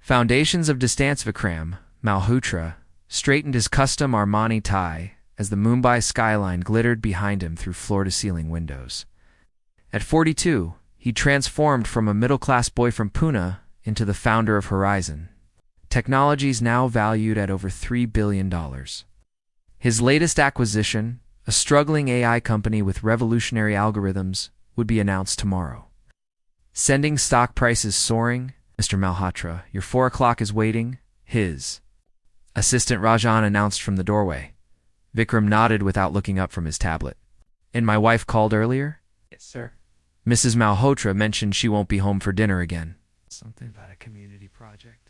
Foundations of Distance. Vikram Malhotra straightened his custom Armani tie as the Mumbai skyline glittered behind him through floor-to-ceiling windows. At 42, he transformed from a middle-class boy from Pune into the founder of Horizon, technologies now valued at over $3 billion. His latest acquisition, a struggling AI company with revolutionary algorithms, would be announced tomorrow. Sending stock prices soaring. Mr. Malhotra, your 4 o'clock is waiting. His assistant Rajan announced from the doorway. Vikram nodded without looking up from his tablet. And my wife called earlier? Yes, sir. Mrs. Malhotra mentioned she won't be home for dinner again. Something about a community project.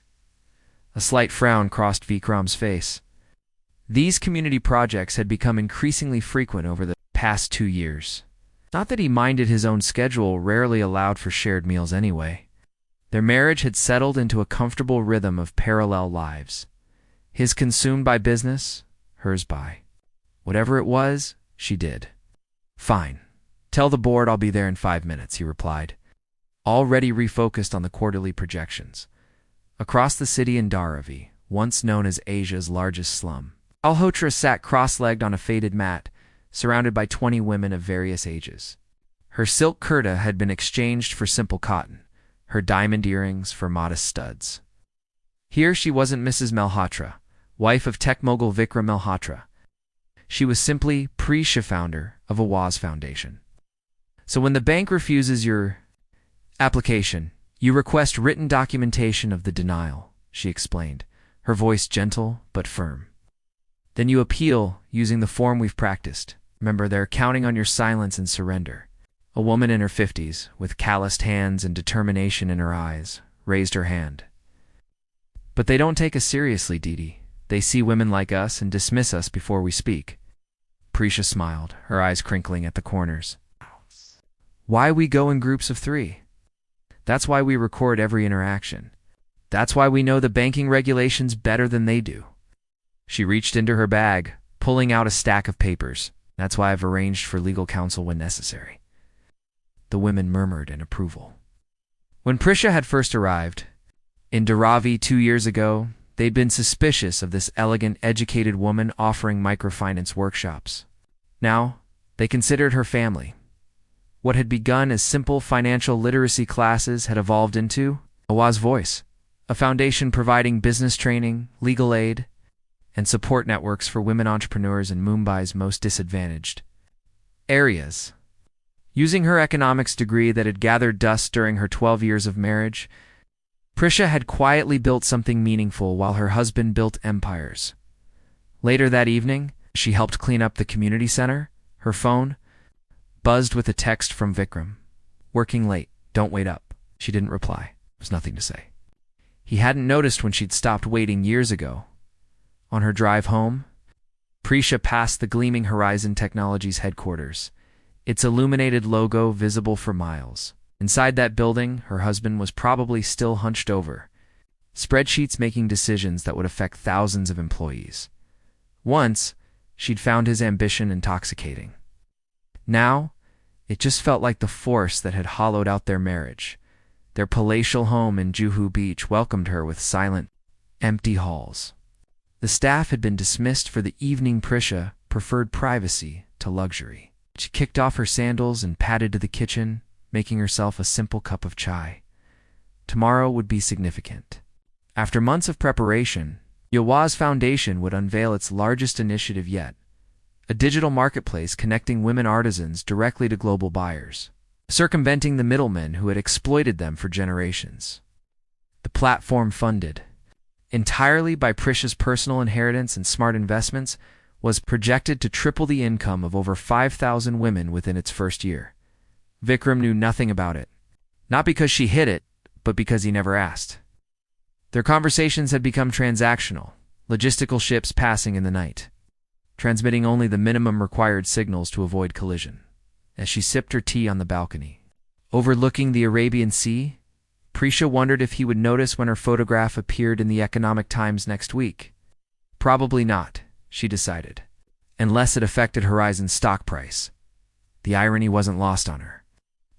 A slight frown crossed Vikram's face. These community projects had become increasingly frequent over the past 2 years. Not that he minded, his own schedule rarely allowed for shared meals anyway. Their marriage had settled into a comfortable rhythm of parallel lives. His consumed by business, hers by. Whatever it was, she did. Fine. Tell the board I'll be there in 5 minutes, he replied, already refocused on the quarterly projections. Across the city in Dharavi, once known as Asia's largest slum, Malhotra sat cross-legged on a faded mat, surrounded by 20 women of various ages. Her silk kurta had been exchanged for simple cotton, her diamond earrings for modest studs. Here she wasn't Mrs. Malhotra, wife of tech mogul Vikram Malhotra. She was simply Prisha, founder of Awaz Foundation. So when the bank refuses your application, you request written documentation of the denial, she explained, her voice gentle but firm. Then you appeal using the form we've practiced. Remember, they're counting on your silence and surrender. A woman in her 50s, with calloused hands and determination in her eyes, raised her hand. But they don't take us seriously, Didi. They see women like us and dismiss us before we speak. Prisha smiled, her eyes crinkling at the corners. Why we go in groups of 3? That's why we record every interaction. That's why we know the banking regulations better than they do. She reached into her bag, pulling out a stack of papers. That's why I've arranged for legal counsel when necessary. The women murmured in approval. When Prisha had first arrived, in Dharavi 2 years ago, they'd been suspicious of this elegant, educated woman offering microfinance workshops. Now, they considered her family. What had begun as simple financial literacy classes had evolved into Awaz Voice, a foundation providing business training, legal aid, and support networks for women entrepreneurs in Mumbai's most disadvantaged areas. Using her economics degree that had gathered dust during her 12 years of marriage, Prisha had quietly built something meaningful while her husband built empires. Later that evening, she helped clean up the community center. Her phone buzzed with a text from Vikram. Working late. Don't wait up. She didn't reply. There was nothing to say. He hadn't noticed when she'd stopped waiting years ago. On her drive home, Prisha passed the gleaming Horizon Technologies headquarters, its illuminated logo visible for miles. Inside that building, her husband was probably still hunched over, spreadsheets making decisions that would affect thousands of employees. Once, she'd found his ambition intoxicating. Now, it just felt like the force that had hollowed out their marriage. Their palatial home in Juhu Beach welcomed her with silent, empty halls. The staff had been dismissed for the evening. Prisha preferred privacy to luxury. She kicked off her sandals and padded to the kitchen, making herself a simple cup of chai. Tomorrow would be significant. After months of preparation, the Awaz Foundation would unveil its largest initiative yet, a digital marketplace connecting women artisans directly to global buyers, circumventing the middlemen who had exploited them for generations. The platform, funded entirely by Prisha's personal inheritance and smart investments, was projected to triple the income of over 5,000 women within its first year. Vikram knew nothing about it, not because she hid it, but because he never asked. Their conversations had become transactional, logistical ships passing in the night, transmitting only the minimum required signals to avoid collision. As she sipped her tea on the balcony, overlooking the Arabian Sea, Prisha wondered if he would notice when her photograph appeared in the Economic Times next week. Probably not, she decided, unless it affected Horizon's stock price. The irony wasn't lost on her,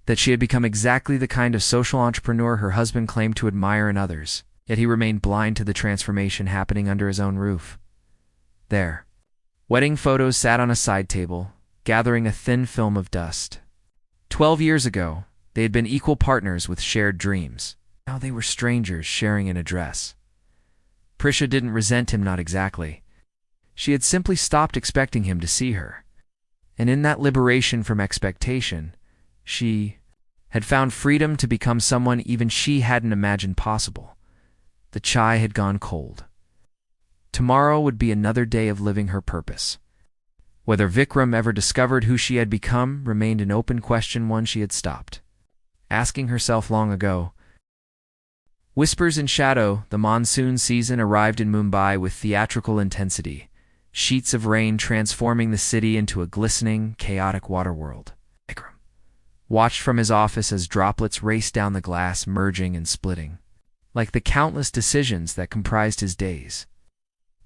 that she had become exactly the kind of social entrepreneur her husband claimed to admire in others. yet he remained blind to the transformation happening under his own roof. There, wedding photos sat on a side table, gathering a thin film of dust. 12 years ago, they had been equal partners with shared dreams. Now they were strangers sharing an address. Prisha didn't resent him, not exactly. She had simply stopped expecting him to see her. And in that liberation from expectation, she had found freedom to become someone even she hadn't imagined possible. The chai had gone cold. Tomorrow would be another day of living her purpose. Whether Vikram ever discovered who she had become remained an open question, one she had stopped asking herself long ago. Whispers in shadow, the monsoon season arrived in Mumbai with theatrical intensity, sheets of rain transforming the city into a glistening, chaotic waterworld. Vikram watched from his office as droplets raced down the glass, merging and splitting, like the countless decisions that comprised his days.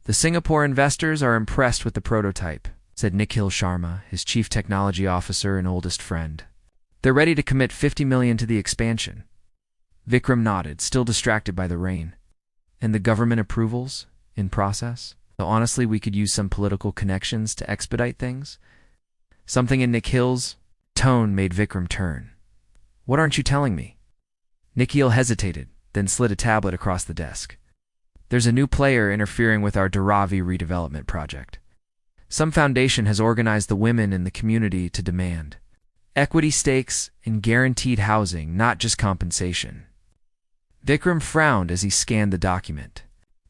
"The Singapore investors are impressed with the prototype," said Nikhil Sharma, his chief technology officer and oldest friend. "They're ready to commit 50 million to the expansion." Vikram nodded, still distracted by the rain. "And the government approvals in process? Though honestly, we could use some political connections to expedite things." Something in Nikhil's tone made Vikram turn. "What aren't you telling me?" Nikhil hesitated, then slid a tablet across the desk. "There's a new player interfering with our Dharavi redevelopment project. Some foundation has organized the women in the community to demand equity stakes and guaranteed housing, not just compensation." Vikram frowned as he scanned the document.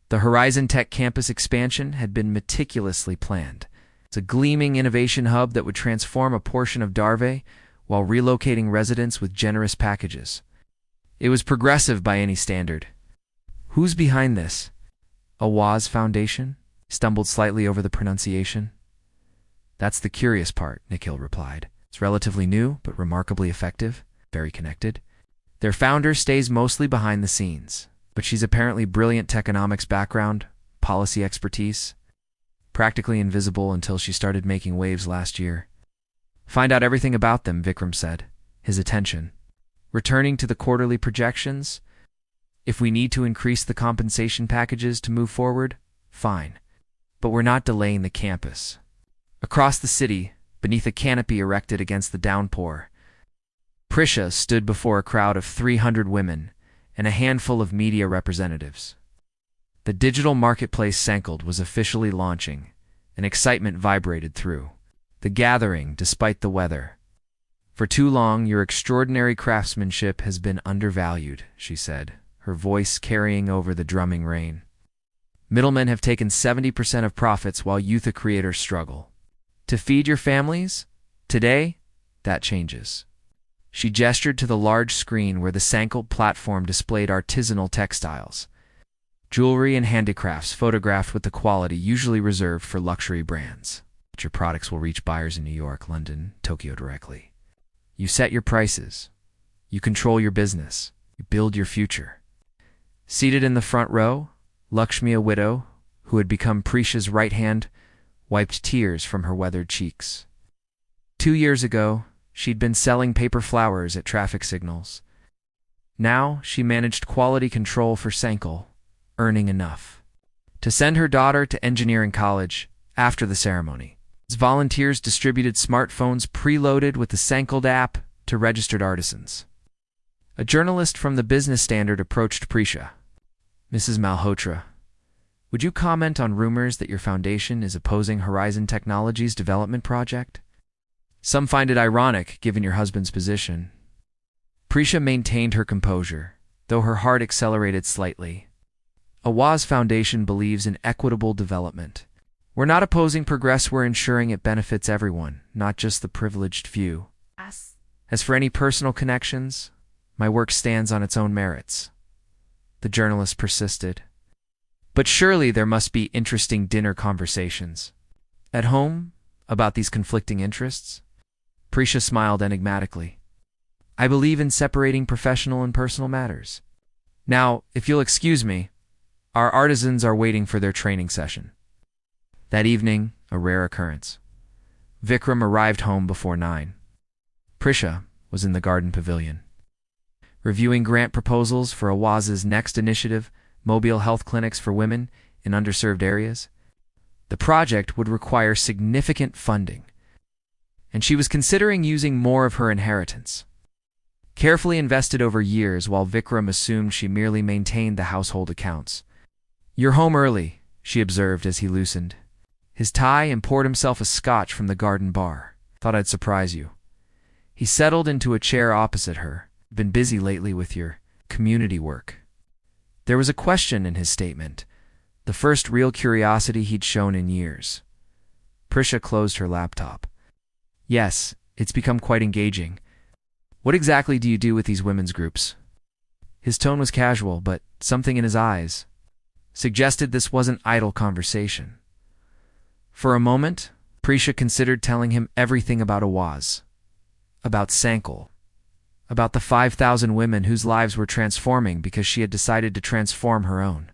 The Horizon Tech campus expansion had been meticulously planned. It's a gleaming innovation hub that would transform a portion of Darve while relocating residents with generous packages. It was progressive by any standard. "Who's behind this?" "Awaz Foundation?" Stumbled slightly over the pronunciation. "That's the curious part," Nikhil replied. "It's relatively new, but remarkably effective, very connected. Their founder stays mostly behind the scenes, but she's apparently brilliant techonomics background, policy expertise, practically invisible until she started making waves last year." "Find out everything about them," Vikram said, his attention returning to the quarterly projections. "If we need to increase the compensation packages to move forward, fine. But we're not delaying the campus." Across the city, beneath a canopy erected against the downpour, Prisha stood before a crowd of 300 women and a handful of media representatives. The digital marketplace Sankaled was officially launching, and excitement vibrated through the gathering despite the weather. "For too long, your extraordinary craftsmanship has been undervalued," she said, her voice carrying over the drumming rain. "Middlemen have taken 70% of profits while youth creators struggle. To feed your families? Today, that changes." She gestured to the large screen where the Sankaled platform displayed artisanal textiles, jewelry and handicrafts photographed with the quality usually reserved for luxury brands. "Your products will reach buyers in New York, London, Tokyo directly. You set your prices. You control your business. You build your future." Seated in the front row, Lakshmi, a widow, who had become Prisha's right hand, wiped tears from her weathered cheeks. 2 years ago, she'd been selling paper flowers at traffic signals. Now she managed quality control for Sankaled, earning enough to send her daughter to engineering college after the ceremony. As volunteers distributed smartphones preloaded with the Sankaled app to registered artisans. A journalist from the Business Standard approached Prisha. "Mrs. Malhotra, would you comment on rumors that your foundation is opposing Horizon Technologies' development project? Some find it ironic, given your husband's position." Prisha maintained her composure, though her heart accelerated slightly. "Awaz Foundation believes in equitable development. We're not opposing progress, we're ensuring it benefits everyone, not just the privileged few. As for any personal connections, my work stands on its own merits." The journalist persisted. "But surely there must be interesting dinner conversations at home about these conflicting interests?" Prisha smiled enigmatically. "I believe in separating professional and personal matters. Now, if you'll excuse me, our artisans are waiting for their training session." That evening, a rare occurrence, Vikram arrived home before 9. Prisha was in the garden pavilion, reviewing grant proposals for Awaz's next initiative, mobile health clinics for women in underserved areas. The project would require significant funding, and she was considering using more of her inheritance, carefully invested over years, while Vikram assumed she merely maintained the household accounts. "You're home early," she observed as he loosened his tie and poured himself a scotch from the garden bar. "Thought I'd surprise you." He settled into a chair opposite her. "Been busy lately with your community work?" There was a question in his statement, the first real curiosity he'd shown in years. Prisha closed her laptop. "Yes, it's become quite engaging. What exactly do you do with these women's groups?" His tone was casual, but something in his eyes suggested this wasn't idle conversation. For a moment, Prisha considered telling him everything about Awaz, about Sankel, about the 5,000 women whose lives were transforming because she had decided to transform her own.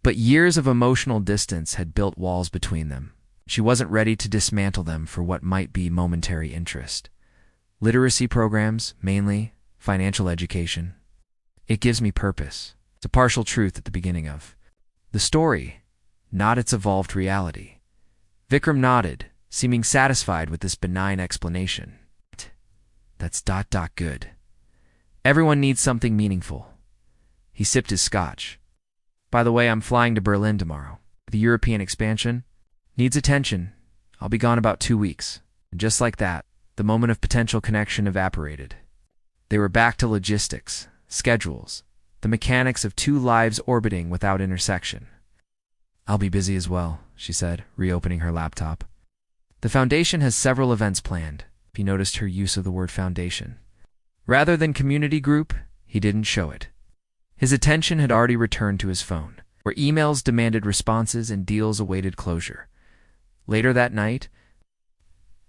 But years of emotional distance had built walls between them. She wasn't ready to dismantle them for what might be momentary interest. Literacy programs, mainly, financial education. It gives me purpose. It's a partial truth at the beginning of the story, not its evolved reality. Vikram nodded, seeming satisfied with this benign explanation. That's good. Everyone needs something meaningful. He sipped his scotch. By the way, I'm flying to Berlin tomorrow. The European expansion needs attention. I'll be gone about 2 weeks. And just like that, the moment of potential connection evaporated. They were back to logistics, schedules, the mechanics of two lives orbiting without intersection. "I'll be busy as well," she said, reopening her laptop. "The foundation has several events planned." He noticed her use of the word foundation. Rather than community group, he didn't show it. His attention had already returned to his phone, where emails demanded responses and deals awaited closure. Later that night,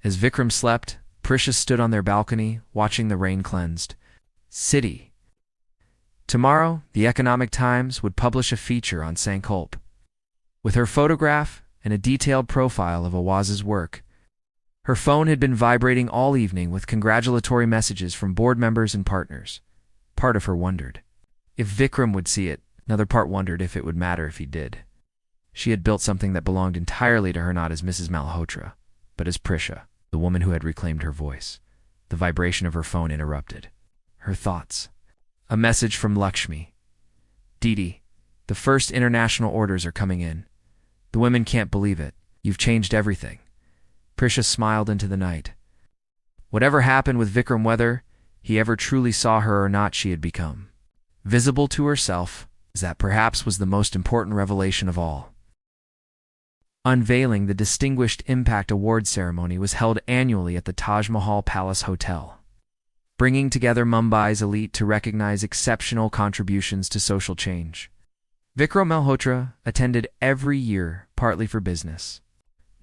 as Vikram slept, Prisha stood on their balcony, watching the rain-cleansed city. Tomorrow, the Economic Times would publish a feature on Sankalp, with her photograph and a detailed profile of Awaz's work. Her phone had been vibrating all evening with congratulatory messages from board members and partners. Part of her wondered if Vikram would see it. Another part wondered if it would matter if he did. She had built something that belonged entirely to her, not as Mrs. Malhotra, but as Prisha, the woman who had reclaimed her voice. The vibration of her phone interrupted her thoughts. A message from Lakshmi. "Didi, the first international orders are coming in. The women can't believe it. You've changed everything." Prisha smiled into the night. Whatever happened with Vikram, whether he ever truly saw her or not, she had become visible to herself, as that perhaps was the most important revelation of all. Unveiling the Distinguished Impact Award ceremony was held annually at the Taj Mahal Palace Hotel, bringing together Mumbai's elite to recognize exceptional contributions to social change. Vikram Malhotra attended every year, partly for business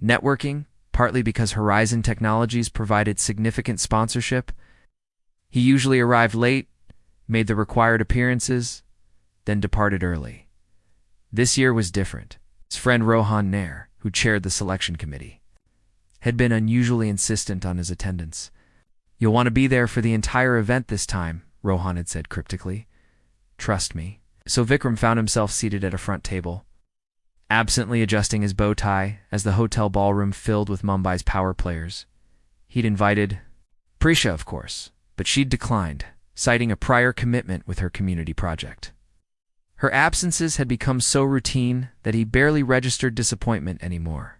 networking, partly because Horizon Technologies provided significant sponsorship. He usually arrived late, made the required appearances, then departed early. This year was different. His friend Rohan Nair, who chaired the selection committee, had been unusually insistent on his attendance. "You'll want to be there for the entire event this time," Rohan had said cryptically. "Trust me." So Vikram found himself seated at a front table, absently adjusting his bow tie as the hotel ballroom filled with Mumbai's power players. He'd invited Prisha, of course, but she'd declined, citing a prior commitment with her community project. Her absences had become so routine that he barely registered disappointment anymore.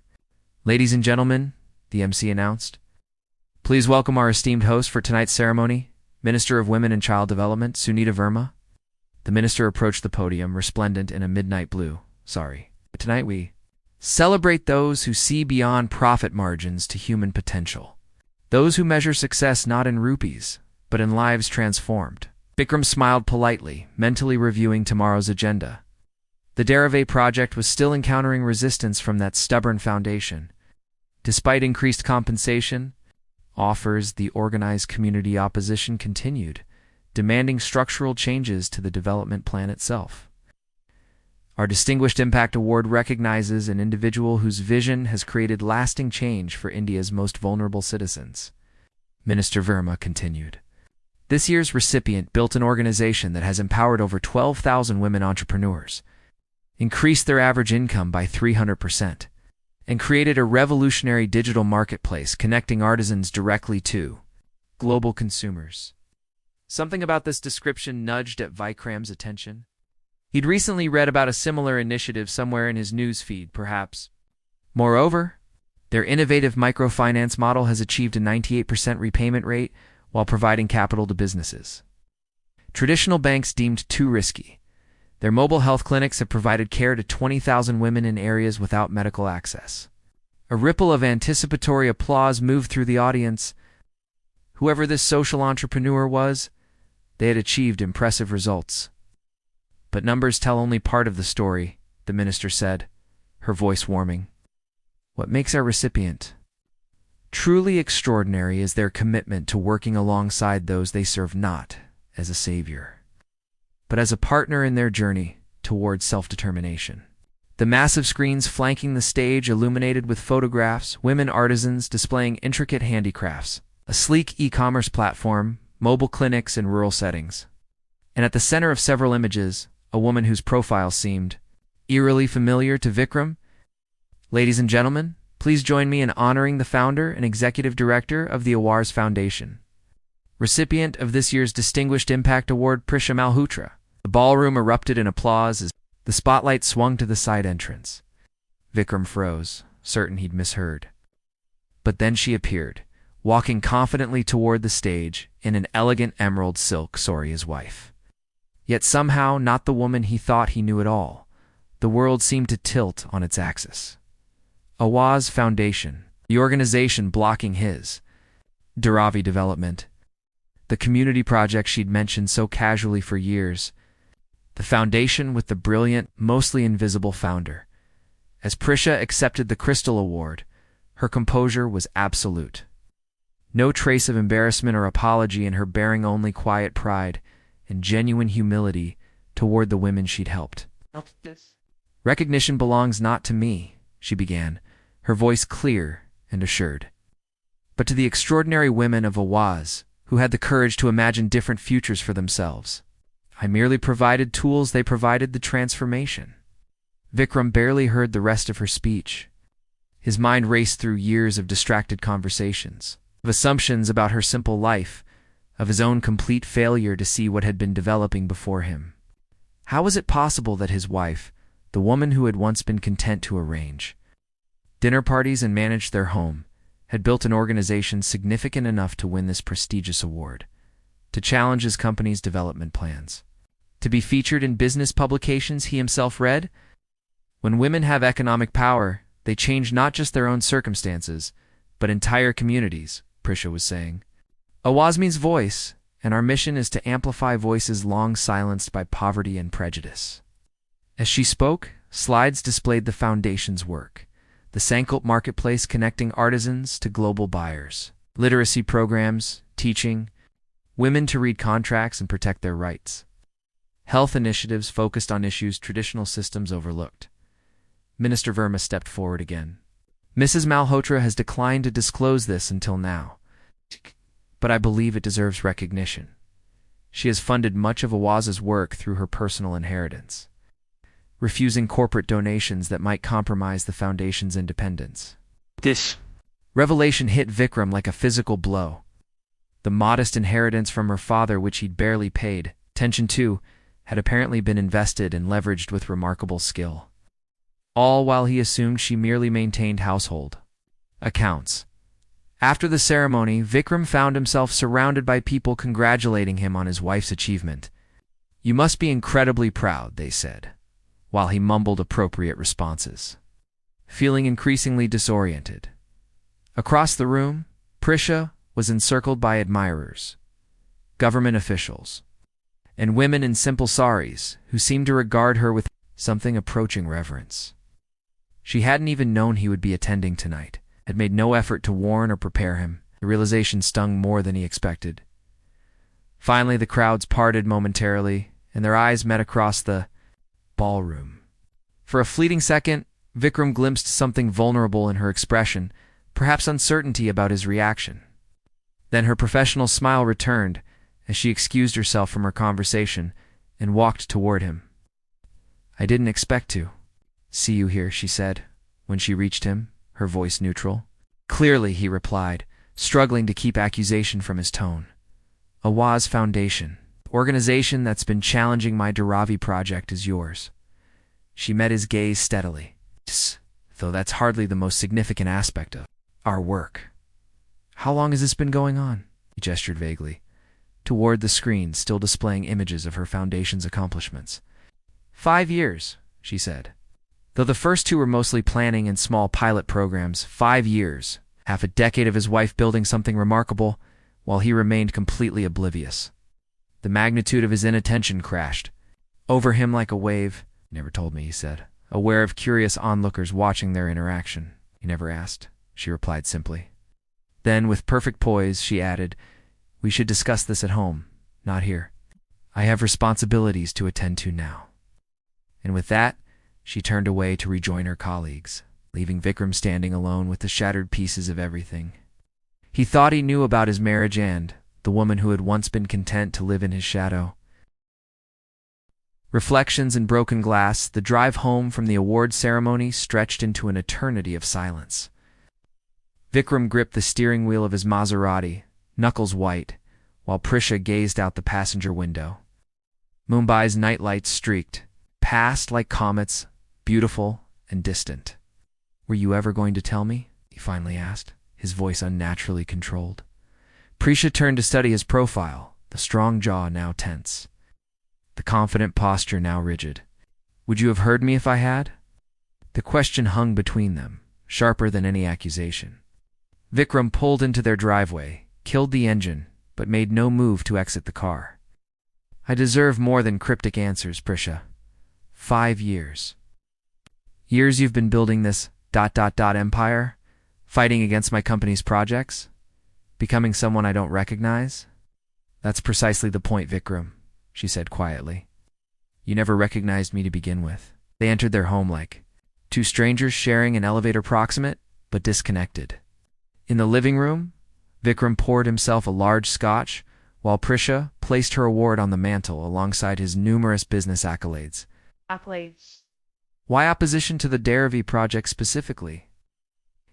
"Ladies and gentlemen," the MC announced, "please welcome our esteemed host for tonight's ceremony, Minister of Women and Child Development, Sunita Verma." The minister approached the podium, resplendent in a midnight blue. Tonight we celebrate those who see beyond profit margins to human potential. Those who measure success not in rupees, but in lives transformed." Vikram smiled politely, mentally reviewing tomorrow's agenda. The Derive project was still encountering resistance from that stubborn foundation. Despite increased compensation offers, the organized community opposition continued, demanding structural changes to the development plan itself. Our Distinguished Impact Award recognizes an individual whose vision has created lasting change for India's most vulnerable citizens. Minister Verma continued. This year's recipient built an organization that has empowered over 12,000 women entrepreneurs, increased their average income by 300%, and created a revolutionary digital marketplace connecting artisans directly to global consumers. Something about this description nudged at Vikram's attention. He'd recently read about a similar initiative somewhere in his news feed, perhaps. Moreover, their innovative microfinance model has achieved a 98% repayment rate while providing capital to businesses traditional banks deemed too risky. Their mobile health clinics have provided care to 20,000 women in areas without medical access. A ripple of anticipatory applause moved through the audience. Whoever this social entrepreneur was, they had achieved impressive results. But numbers tell only part of the story, the minister said, her voice warming. What makes our recipient truly extraordinary is their commitment to working alongside those they serve, not as a savior, but as a partner in their journey towards self-determination. The massive screens flanking the stage illuminated with photographs, women artisans displaying intricate handicrafts, a sleek e-commerce platform, mobile clinics in rural settings. And at the center of several images, a woman whose profile seemed eerily familiar to Vikram. Ladies and gentlemen, please join me in honoring the founder and executive director of the Immerse Foundation, recipient of this year's Distinguished Impact Award, Prisha Malhotra. The ballroom erupted in applause as the spotlight swung to the side entrance. Vikram froze, certain he'd misheard. But then she appeared, walking confidently toward the stage in an elegant emerald silk sari, his wife. Yet somehow not the woman he thought he knew at all. The world seemed to tilt on its axis. Immerse Foundation, the organization blocking his Dharavi development, the community project she'd mentioned so casually for years, the foundation with the brilliant, mostly invisible founder. As Prisha accepted the Crystal Award, her composure was absolute. No trace of embarrassment or apology in her, bearing only quiet pride and genuine humility toward the women she'd helped. Recognition belongs not to me, she began, her voice clear and assured, but to the extraordinary women of Immerse who had the courage to imagine different futures for themselves. I merely provided tools, they provided the transformation. Vikram barely heard the rest of her speech. His mind raced through years of distracted conversations, of assumptions about her simple life, of his own complete failure to see what had been developing before him. How was it possible that his wife, the woman who had once been content to arrange dinner parties and manage their home, had built an organization significant enough to win this prestigious award, to challenge his company's development plans, to be featured in business publications he himself read? When women have economic power, they change not just their own circumstances, but entire communities, Prisha was saying. Immerse means voice, and our mission is to amplify voices long silenced by poverty and prejudice. As she spoke, slides displayed the foundation's work, the Sankalp marketplace connecting artisans to global buyers, literacy programs, teaching women to read contracts and protect their rights, health initiatives focused on issues traditional systems overlooked. Minister Verma stepped forward again. Mrs. Malhotra has declined to disclose this until now, but I believe it deserves recognition. She has funded much of Immerse's work through her personal inheritance, refusing corporate donations that might compromise the foundation's independence. This revelation hit Vikram like a physical blow. The modest inheritance from her father, which he'd barely paid attention to, had apparently been invested and leveraged with remarkable skill, all while he assumed she merely maintained household accounts. After the ceremony, Vikram found himself surrounded by people congratulating him on his wife's achievement. "You must be incredibly proud," they said, while he mumbled appropriate responses, feeling increasingly disoriented. Across the room, Prisha was encircled by admirers, government officials, and women in simple saris who seemed to regard her with something approaching reverence. She hadn't even known he would be attending tonight, had made no effort to warn or prepare him. The realization stung more than he expected. Finally, the crowds parted momentarily, and their eyes met across the ballroom. For a fleeting second, Vikram glimpsed something vulnerable in her expression, perhaps uncertainty about his reaction. Then her professional smile returned as she excused herself from her conversation and walked toward him. I didn't expect to see you here, she said, when she reached him, her voice neutral. Clearly, he replied, struggling to keep accusation from his tone. Awaz Foundation, the organization that's been challenging my Dharavi project, is yours. She met his gaze steadily. Though that's hardly the most significant aspect of our work. How long has this been going on? He gestured vaguely, toward the screen still displaying images of her foundation's accomplishments. 5 years, she said. Though the first 2 were mostly planning and small pilot programs, 5 years, half a decade of his wife building something remarkable, while he remained completely oblivious. The magnitude of his inattention crashed over him like a wave. Never told me, he said, aware of curious onlookers watching their interaction. He never asked, she replied simply. Then, with perfect poise, she added, we should discuss this at home, not here. I have responsibilities to attend to now. And with that, she turned away to rejoin her colleagues, leaving Vikram standing alone with the shattered pieces of everything. He thought he knew about his marriage and the woman who had once been content to live in his shadow. Reflections in broken glass, the drive home from the award ceremony stretched into an eternity of silence. Vikram gripped the steering wheel of his Maserati, knuckles white, while Prisha gazed out the passenger window. Mumbai's nightlights streaked past like comets, beautiful and distant. Were you ever going to tell me? He finally asked, his voice unnaturally controlled. Prisha turned to study his profile, the strong jaw now tense, the confident posture now rigid. Would you have heard me if I had? The question hung between them, sharper than any accusation. Vikram pulled into their driveway, killed the engine, but made no move to exit the car. I deserve more than cryptic answers, Prisha. 5 years. Years you've been building this ... empire? Fighting against my company's projects? Becoming someone I don't recognize? That's precisely the point, Vikram, she said quietly. You never recognized me to begin with. They entered their home like 2 strangers sharing an elevator proximate, but disconnected. In the living room, Vikram poured himself a large scotch, while Prisha placed her award on the mantel alongside his numerous business accolades. Why opposition to the Dharavi project specifically?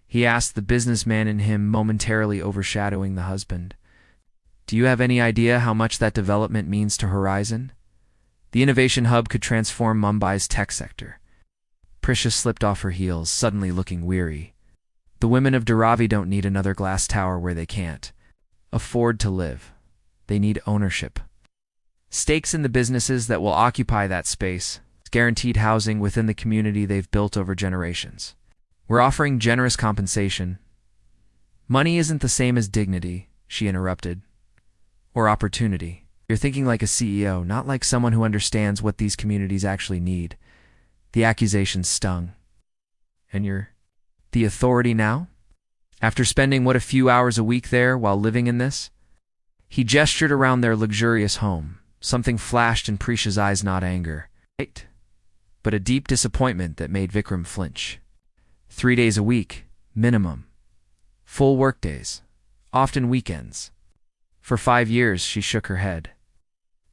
He asked, the businessman in him momentarily overshadowing the husband. Do you have any idea how much that development means to Horizon? The innovation hub could transform Mumbai's tech sector. Prisha slipped off her heels, suddenly looking weary. The women of Dharavi don't need another glass tower where they can't afford to live. They need ownership. Stakes in the businesses that will occupy that space, guaranteed housing within the community they've built over generations. We're offering generous compensation. Money isn't the same as dignity, she interrupted. Or opportunity. You're thinking like a CEO, not like someone who understands what these communities actually need. The accusation stung. And you're the authority now? After spending a few hours a week there while living in this? He gestured around their luxurious home. Something flashed in Prisha's eyes, not anger, but a deep disappointment that made Vikram flinch. 3 days a week, minimum. Full workdays, often weekends. For 5 years, she shook her head.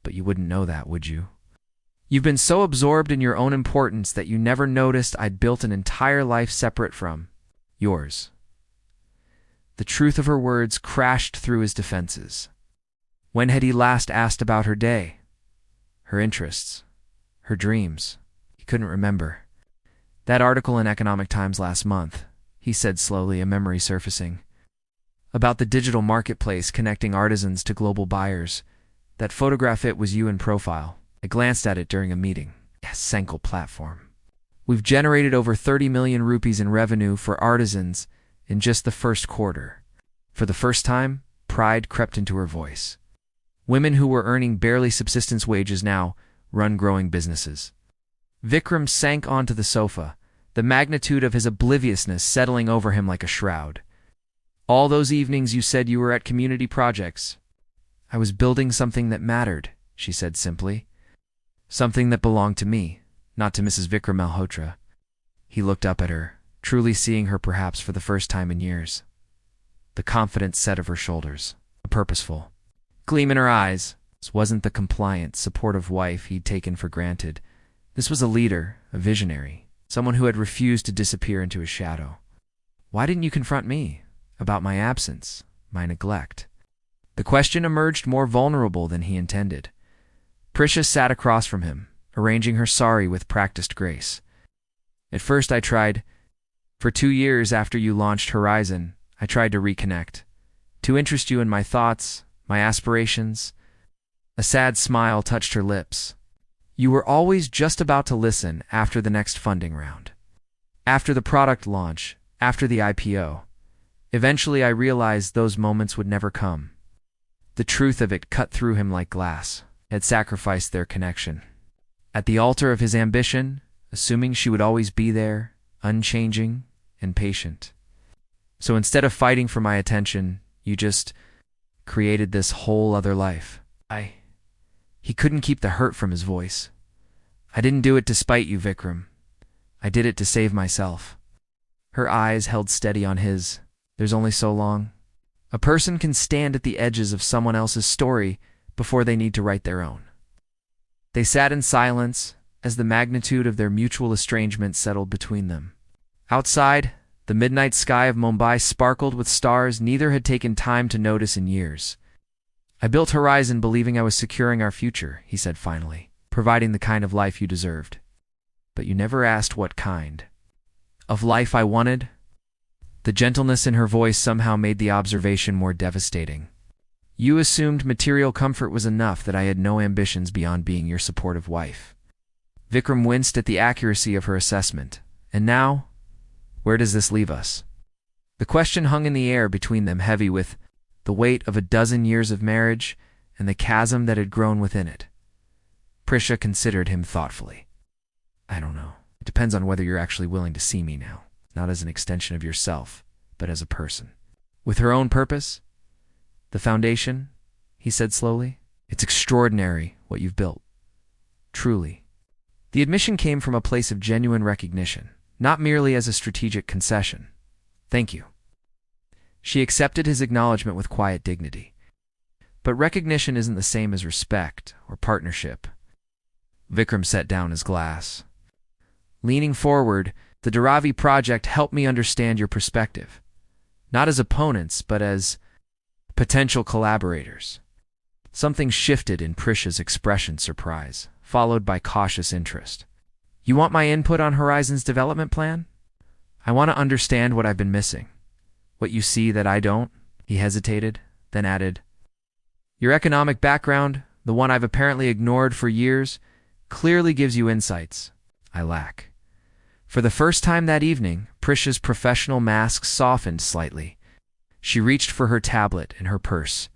But you wouldn't know that, would you? You've been so absorbed in your own importance that you never noticed I'd built an entire life separate from yours. The truth of her words crashed through his defenses. When had he last asked about her day? Her interests? Her dreams? He couldn't remember. That article in Economic Times last month, he said slowly, a memory surfacing. About the digital marketplace connecting artisans to global buyers. That photograph, it was you in profile. I glanced at it during a meeting. Senko platform. We've generated over 30 million rupees in revenue for artisans in just the first quarter. For the first time, pride crept into her voice. Women who were earning barely subsistence wages now run growing businesses. Vikram sank onto the sofa, the magnitude of his obliviousness settling over him like a shroud. All those evenings you said you were at community projects. I was building something that mattered, she said simply. Something that belonged to me, not to Mrs. Vikram Malhotra. He looked up at her, truly seeing her perhaps for the first time in years. The confident set of her shoulders, a purposeful gleam in her eyes. This wasn't the compliant, supportive wife he'd taken for granted. This was a leader, a visionary, someone who had refused to disappear into his shadow. Why didn't you confront me about my absence, my neglect? The question emerged more vulnerable than he intended. Prisha sat across from him, arranging her sari with practiced grace. At first I tried. For 2 years after you launched Horizon, I tried to reconnect, to interest you in my thoughts, my aspirations. A sad smile touched her lips. You were always just about to listen after the next funding round. After the product launch, after the IPO. Eventually I realized those moments would never come. The truth of it cut through him like glass. Had sacrificed their connection. At the altar of his ambition, assuming she would always be there, unchanging and patient. So instead of fighting for my attention, you just created this whole other life. He couldn't keep the hurt from his voice. I didn't do it to spite you, Vikram. I did it to save myself. Her eyes held steady on his. There's only so long. A person can stand at the edges of someone else's story before they need to write their own. They sat in silence as the magnitude of their mutual estrangement settled between them. Outside, the midnight sky of Mumbai sparkled with stars neither had taken time to notice in years. I built Horizon believing I was securing our future, he said finally, providing the kind of life you deserved. But you never asked what kind of life I wanted. The gentleness in her voice somehow made the observation more devastating. You assumed material comfort was enough, that I had no ambitions beyond being your supportive wife. Vikram winced at the accuracy of her assessment. And now, where does this leave us? The question hung in the air between them, heavy with the weight of a dozen years of marriage and the chasm that had grown within it. Prisha considered him thoughtfully. I don't know. It depends on whether you're actually willing to see me now, not as an extension of yourself, but as a person. With her own purpose? The foundation, he said slowly. It's extraordinary what you've built. Truly. The admission came from a place of genuine recognition, not merely as a strategic concession. Thank you. She accepted his acknowledgement with quiet dignity. But recognition isn't the same as respect or partnership. Vikram set down his glass. Leaning forward, the Dharavi project helped me understand your perspective. Not as opponents, but as potential collaborators. Something shifted in Prisha's expression, surprise, followed by cautious interest. You want my input on Horizon's development plan? I want to understand what I've been missing. What you see that I don't? He hesitated, then added, your economic background, the one I've apparently ignored for years, clearly gives you insights I lack. For the first time that evening, Prisha's professional mask softened slightly. She reached for her tablet and her purse.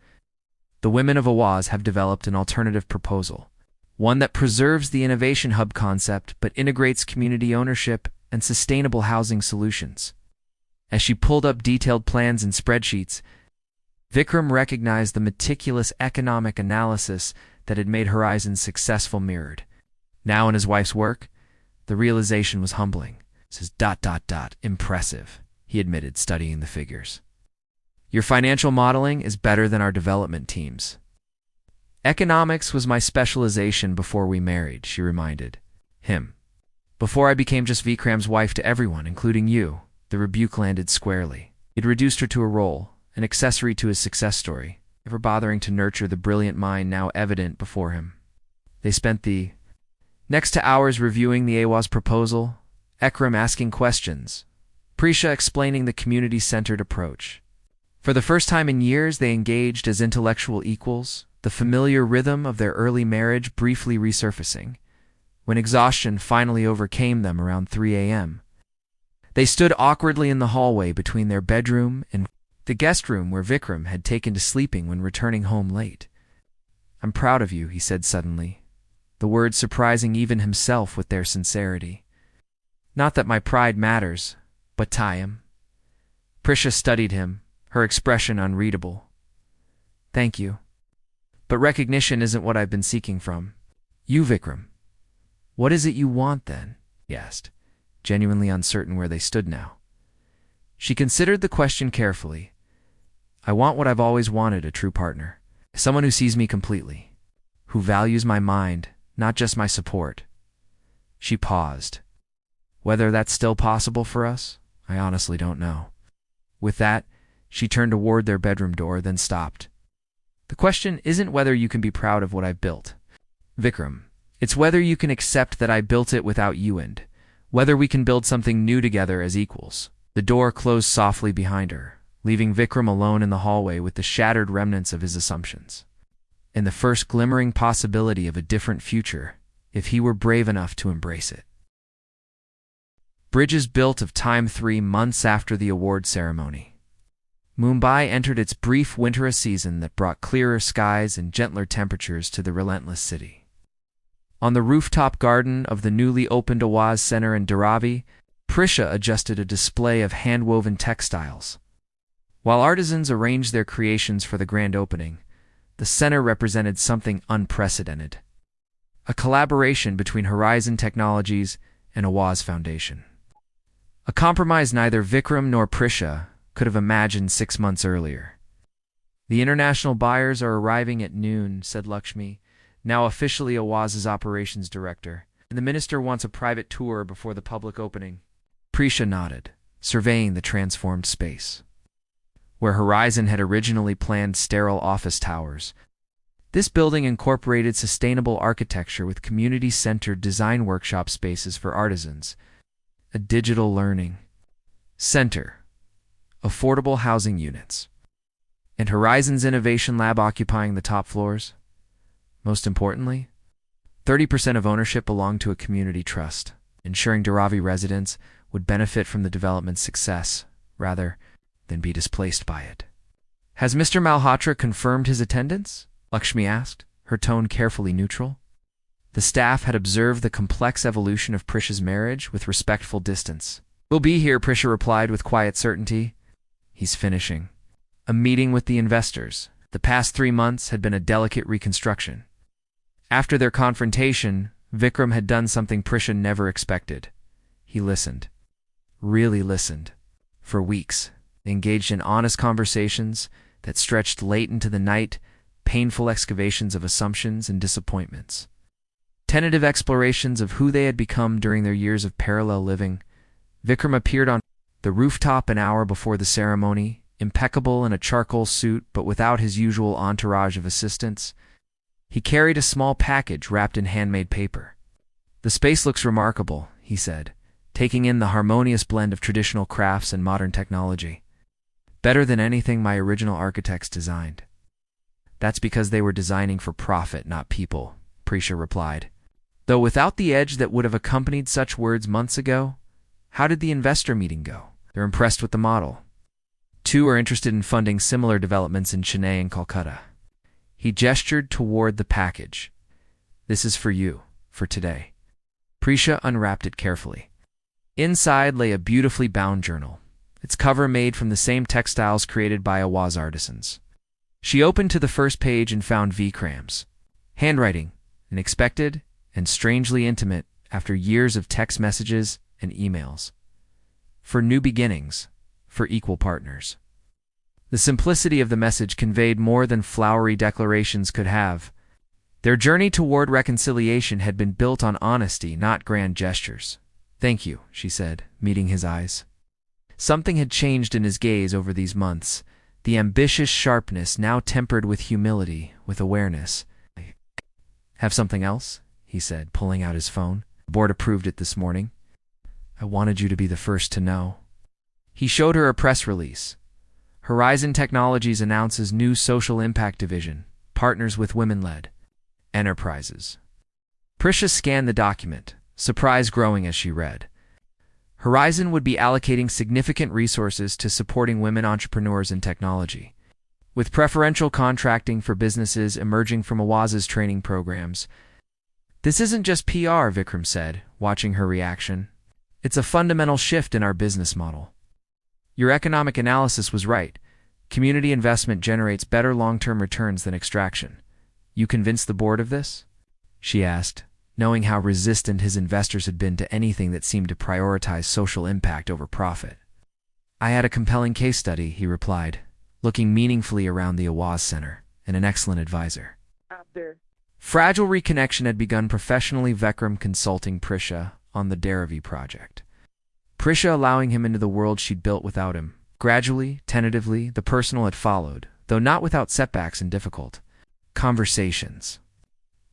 The women of Awaz have developed an alternative proposal, one that preserves the innovation hub concept but integrates community ownership and sustainable housing solutions. As she pulled up detailed plans and spreadsheets, Vikram recognized the meticulous economic analysis that had made Horizon successful mirrored. Now in his wife's work, the realization was humbling. This is ... impressive, he admitted, studying the figures. Your financial modeling is better than our development teams. Economics was my specialization before we married, she reminded him. Before I became just Vikram's wife to everyone, including you. The rebuke landed squarely. It reduced her to a role, an accessory to his success story, never bothering to nurture the brilliant mind now evident before him. They spent the next 2 hours reviewing the Awaz proposal, Ekram asking questions, Prisha explaining the community-centered approach. For the first time in years, they engaged as intellectual equals, the familiar rhythm of their early marriage briefly resurfacing, when exhaustion finally overcame them around 3 a.m. They stood awkwardly in the hallway between their bedroom and the guest room where Vikram had taken to sleeping when returning home late. I'm proud of you, he said suddenly, the words surprising even himself with their sincerity. Not that my pride matters, but Tayam. Prisha studied him, her expression unreadable. Thank you. But recognition isn't what I've been seeking from you, Vikram. What is it you want, then? He asked, genuinely uncertain where they stood now. She considered the question carefully. I want what I've always wanted, a true partner. Someone who sees me completely, who values my mind, not just my support. She paused. Whether that's still possible for us, I honestly don't know. With that, she turned toward their bedroom door, then stopped. The question isn't whether you can be proud of what I've built, Vikram. It's whether you can accept that I built it without you and whether we can build something new together as equals. The door closed softly behind her, leaving Vikram alone in the hallway with the shattered remnants of his assumptions, and the first glimmering possibility of a different future if he were brave enough to embrace it. Bridges built of time 3 months after the award ceremony. Mumbai entered its brief winter season that brought clearer skies and gentler temperatures to the relentless city. On the rooftop garden of the newly opened Awaz Center in Dharavi, Prisha adjusted a display of hand-woven textiles. While artisans arranged their creations for the grand opening, the center represented something unprecedented. A collaboration between Horizon Technologies and Awaz Foundation. A compromise neither Vikram nor Prisha could have imagined 6 months earlier. The international buyers are arriving at noon, said Lakshmi, now officially Awaz's operations director, and the minister wants a private tour before the public opening. Prisha nodded, surveying the transformed space. Where Horizon had originally planned sterile office towers, this building incorporated sustainable architecture with community-centered design workshop spaces for artisans, a digital learning center, affordable housing units, and Horizon's Innovation Lab occupying the top floors. Most importantly, 30% of ownership belonged to a community trust, ensuring Dharavi residents would benefit from the development's success rather than be displaced by it. Has Mr. Malhotra confirmed his attendance? Lakshmi asked, her tone carefully neutral. The staff had observed the complex evolution of Prisha's marriage with respectful distance. We'll be here, Prisha replied with quiet certainty. He's finishing a meeting with the investors. The past 3 months had been a delicate reconstruction. After their confrontation, Vikram had done something Prisha never expected. He listened. Really listened. For weeks, they engaged in honest conversations that stretched late into the night, painful excavations of assumptions and disappointments. Tentative explorations of who they had become during their years of parallel living. Vikram appeared on the rooftop an hour before the ceremony, impeccable in a charcoal suit but without his usual entourage of assistants. He carried a small package wrapped in handmade paper. The space looks remarkable, he said, taking in the harmonious blend of traditional crafts and modern technology. Better than anything my original architects designed. That's because they were designing for profit, not people, Prisha replied. Though without the edge that would have accompanied such words months ago, how did the investor meeting go? They're impressed with the model. 2 are interested in funding similar developments in Chennai and Kolkata. He gestured toward the package. This is for you, for today. Prisha unwrapped it carefully. Inside lay a beautifully bound journal, its cover made from the same textiles created by Awaz artisans. She opened to the first page and found Vikram's handwriting, unexpected and strangely intimate after years of text messages and emails. For new beginnings, for equal partners. The simplicity of the message conveyed more than flowery declarations could have. Their journey toward reconciliation had been built on honesty, not grand gestures. Thank you, she said, meeting his eyes. Something had changed in his gaze over these months, the ambitious sharpness now tempered with humility, with awareness. Have something else? He said, pulling out his phone. The board approved it this morning. I wanted you to be the first to know. He showed her a press release. Horizon Technologies announces new social impact division, partners with women-led enterprises. Prisha scanned the document, surprise growing as she read. Horizon would be allocating significant resources to supporting women entrepreneurs in technology, with preferential contracting for businesses emerging from Awaz's training programs. This isn't just PR, Vikram said, watching her reaction. It's a fundamental shift in our business model. Your economic analysis was right. Community investment generates better long-term returns than extraction. You convinced the board of this? She asked, knowing how resistant his investors had been to anything that seemed to prioritize social impact over profit. I had a compelling case study, he replied, looking meaningfully around the Awaz Center, and an excellent advisor. Fragile reconnection had begun professionally, Vikram consulting Prisha on the Derivi project. Prisha allowing him into the world she'd built without him. Gradually, tentatively, the personal had followed, though not without setbacks and difficult conversations.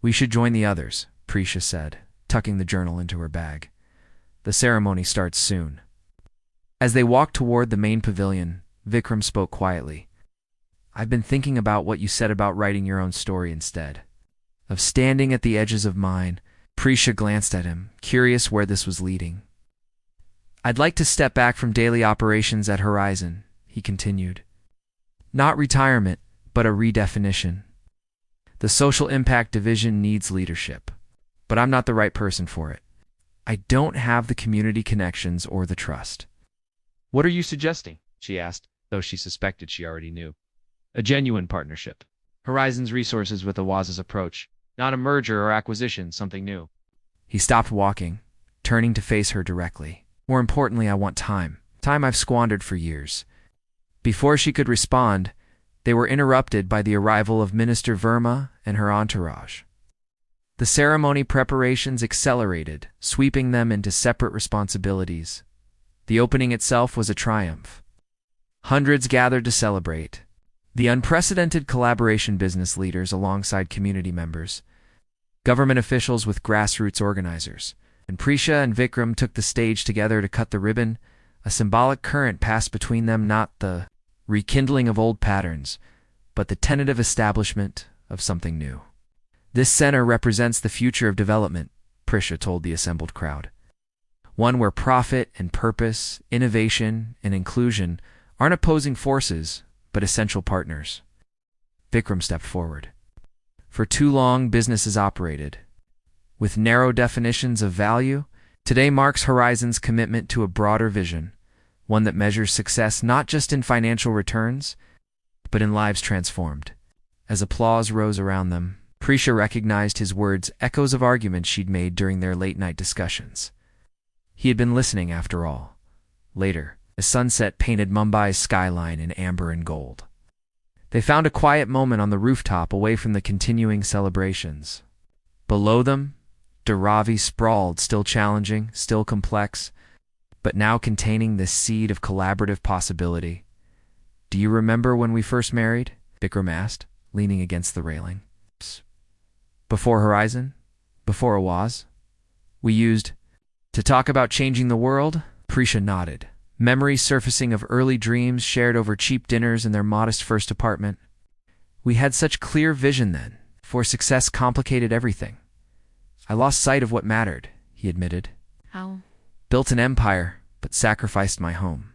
"We should join the others," Prisha said, tucking the journal into her bag. "The ceremony starts soon." As they walked toward the main pavilion, Vikram spoke quietly. "I've been thinking about what you said about writing your own story instead of standing at the edges of mine." Prisha glanced at him, curious where this was leading. "I'd like to step back from daily operations at Horizon," he continued. "Not retirement, but a redefinition. The social impact division needs leadership, but I'm not the right person for it. I don't have the community connections or the trust." "What are you suggesting?" she asked, though she suspected she already knew. "A genuine partnership. Horizon's resources with Awaza's approach. Not a merger or acquisition, something new." He stopped walking, turning to face her directly. "More importantly, I want time. Time I've squandered for years." Before she could respond, they were interrupted by the arrival of Minister Verma and her entourage. The ceremony preparations accelerated, sweeping them into separate responsibilities. The opening itself was a triumph. Hundreds gathered to celebrate. The unprecedented collaboration, business leaders alongside community members, government officials with grassroots organizers, and Prisha and Vikram took the stage together to cut the ribbon. A symbolic current passed between them, not the rekindling of old patterns, but the tentative establishment of something new. "This center represents the future of development," Prisha told the assembled crowd. "One where profit and purpose, innovation and inclusion aren't opposing forces, but essential partners." Vikram stepped forward. "For too long, businesses operated with narrow definitions of value. Today marks Horizon's commitment to a broader vision, one that measures success not just in financial returns, but in lives transformed." As applause rose around them, Prisha recognized his words, echoes of arguments she'd made during their late-night discussions. He had been listening, after all. Later, the sunset painted Mumbai's skyline in amber and gold. They found a quiet moment on the rooftop away from the continuing celebrations. Below them, Derivi sprawled, still challenging, still complex, but now containing this seed of collaborative possibility. "Do you remember when we first married?" Vikram asked, leaning against the railing. "Before Horizon? Before Awaz? We used to talk about changing the world?" Prisha nodded, memories surfacing of early dreams shared over cheap dinners in their modest first apartment. "We had such clear vision then, for success complicated everything. I lost sight of what mattered," he admitted. "How?" "Built an empire, but sacrificed my home.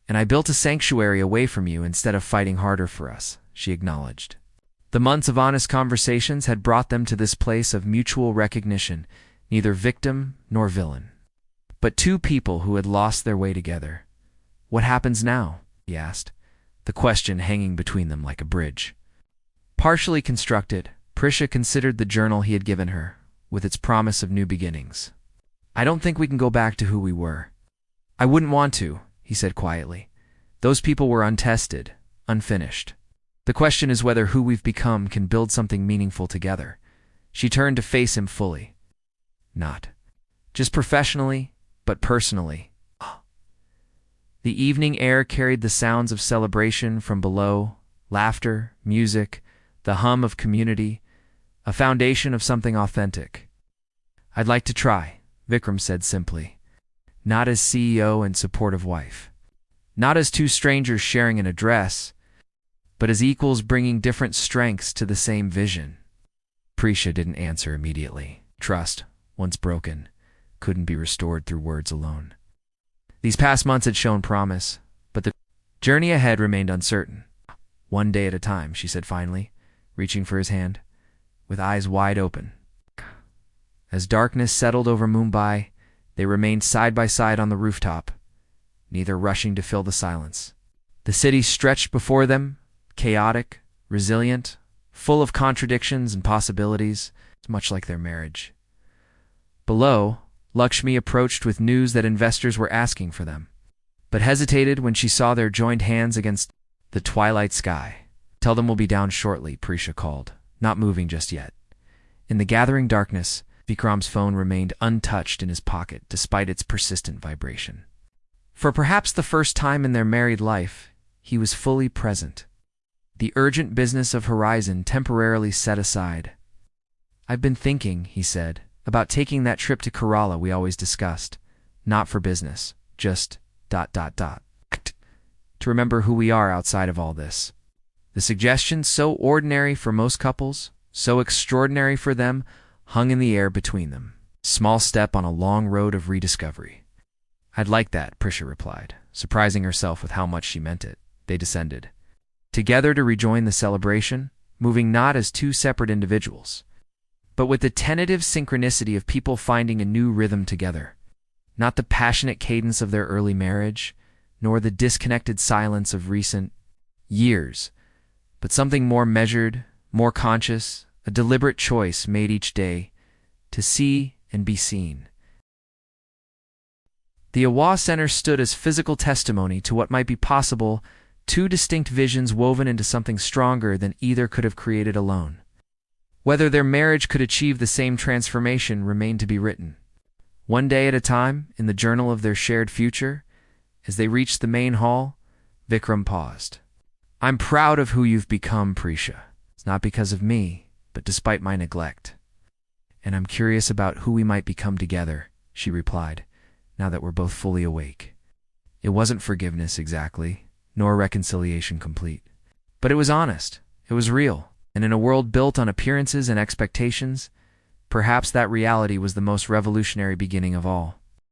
And I built a sanctuary away from you instead of fighting harder for us," she acknowledged. The months of honest conversations had brought them to this place of mutual recognition, neither victim nor villain, but two people who had lost their way together. "What happens now?" he asked, the question hanging between them like a bridge. Partially constructed, Prisha considered the journal he had given her, with its promise of new beginnings. "I don't think we can go back to who we were." "I wouldn't want to," he said quietly. "Those people were untested, unfinished. The question is whether who we've become can build something meaningful together." She turned to face him fully. "Not just professionally, but personally." The evening air carried the sounds of celebration from below, laughter, music, the hum of community, a foundation of something authentic. "I'd like to try," Vikram said simply. "Not as CEO and supportive wife. Not as two strangers sharing an address, but as equals bringing different strengths to the same vision." Prisha didn't answer immediately. Trust, once broken, couldn't be restored through words alone. These past months had shown promise, but the journey ahead remained uncertain. "One day at a time," she said finally, reaching for his hand, with eyes wide open. As darkness settled over Mumbai, they remained side by side on the rooftop, neither rushing to fill the silence. The city stretched before them, chaotic, resilient, full of contradictions and possibilities, much like their marriage. Below, Lakshmi approached with news that investors were asking for them, but hesitated when she saw their joined hands against the twilight sky. "Tell them we'll be down shortly," Prisha called, not moving just yet. In the gathering darkness, Vikram's phone remained untouched in his pocket despite its persistent vibration. For perhaps the first time in their married life, he was fully present. The urgent business of Horizon temporarily set aside. "I've been thinking," he said, "about taking that trip to Kerala we always discussed. Not for business, just ... to remember who we are outside of all this." The suggestion, so ordinary for most couples, so extraordinary for them, hung in the air between them. Small step on a long road of rediscovery. "I'd like that," Prisha replied, surprising herself with how much she meant it. They descended, together to rejoin the celebration, moving not as two separate individuals, but with the tentative synchronicity of people finding a new rhythm together. Not the passionate cadence of their early marriage, nor the disconnected silence of recent years, but something more measured, more conscious, a deliberate choice made each day to see and be seen. The Awa Center stood as physical testimony to what might be possible, two distinct visions woven into something stronger than either could have created alone. Whether their marriage could achieve the same transformation remained to be written. One day at a time, in the journal of their shared future, as they reached the main hall, Vikram paused. "I'm proud of who you've become, Prisha. It's not because of me, but despite my neglect. And I'm curious about who we might become together," she replied, "now that we're both fully awake." It wasn't forgiveness exactly, nor reconciliation complete. But it was honest, it was real, and in a world built on appearances and expectations, perhaps that reality was the most revolutionary beginning of all.